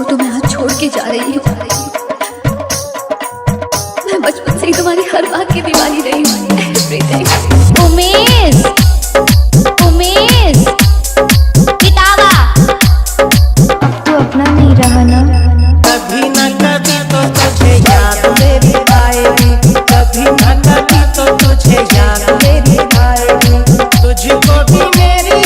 को तो मैं आज छोड़ के जा रही हूँ। मैं बचपन से ही तुम्हारी हर बात की दीवानी रही हूँ। उमेश, उमेश, किताबा, अब तो अपना नहीं रहा ना। कभी न कभी तो तुझे याद मेरी आएगी, कभी न कभी तो तुझे याद मेरी आएगी। तुझको भी मेरी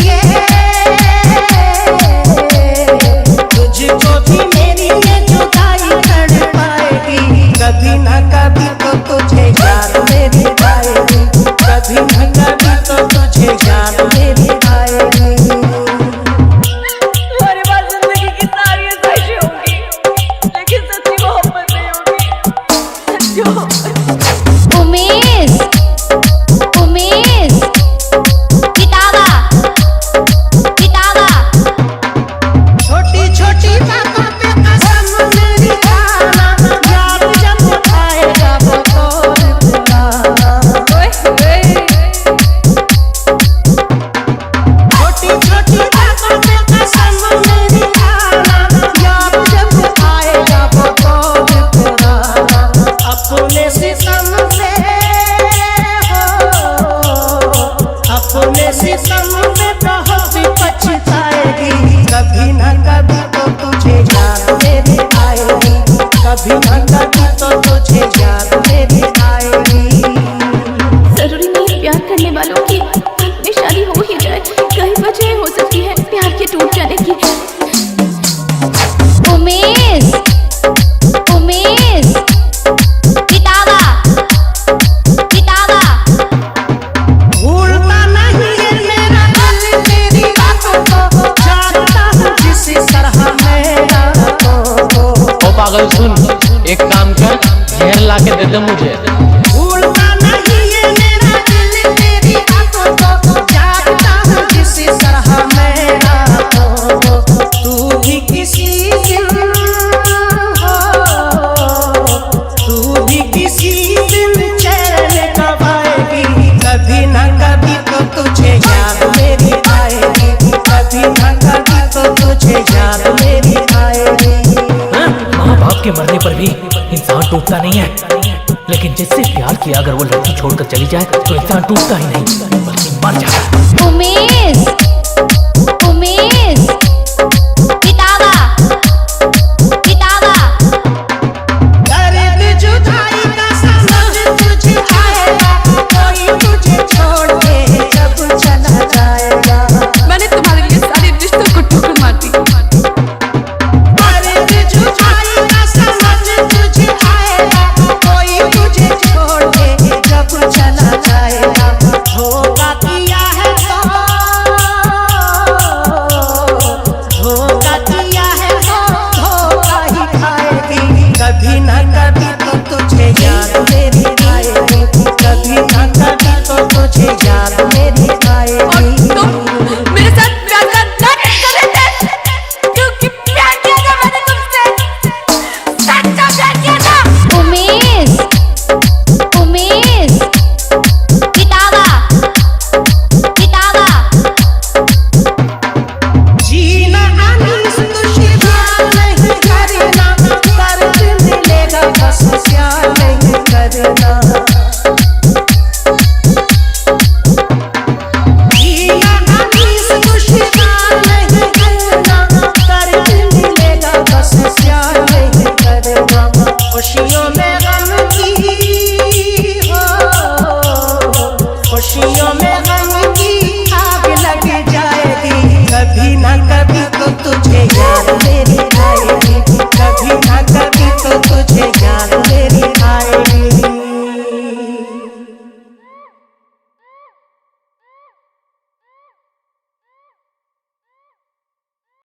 तुझको भी मेरी ये जुदाई कर पाएगी। कभी न कभी तो तुझे याद मेरी आएगी, कभी न कभी तो तुझे याद मेरी आएगी। हमारे पास जिंदगी की सारी ख्वाहिशें होंगी, लेकिन सच्ची मोहब्बत नहीं होगी। सच्ची मोहब्बत। उमेश, उमेश, किताबा, किताबा, छोटी छोटी बातों पे कसम मेरी खाना, याद जब आएगा वो कौन भुलाना। छोटी छोटी बातों पे कसम मेरी खाना, याद जब आएगा वो कौन भुलाना। अपने सितम से अपने सितम पे बहुत पछताएगी। कभी न कभी तो तुझे याद मेरी आएगी, कभी न कभी तो तुझे याद मेरी आएगी। जरूरी नहीं प्यार करने वालों की में शादी हो ही जाए, कई वजह हो सकती है प्यार के टूट जाने की। उमेश, उमेश, किताबा, किताबा, भूलता नहीं है मेरा दिल तेरी बातों को, जानता हूँ जिस तरह मेरा को। ओ पागल सुन, एक काम कर, जहर ला के दे दे मुझे। भूलता नहीं है मेरा दिल तेरी बातों को, जानता हूँ जिस तरह मेरा को। तू भी किसी दिन हो, तू भी किसी दिन चैन कब आएगी। कभी न कभी तो तुझे याद मेरी आएगी, कभी न कभी तो तुझे याद मेरी आएगी। माँ बाप के मरने पर भी इंसान टूटता नहीं है, लेकिन जिससे प्यार किया अगर वो लड़की छोड़कर चली जाए तो इंसान टूटता ही नहीं बल्कि मर जाता है। उमेश,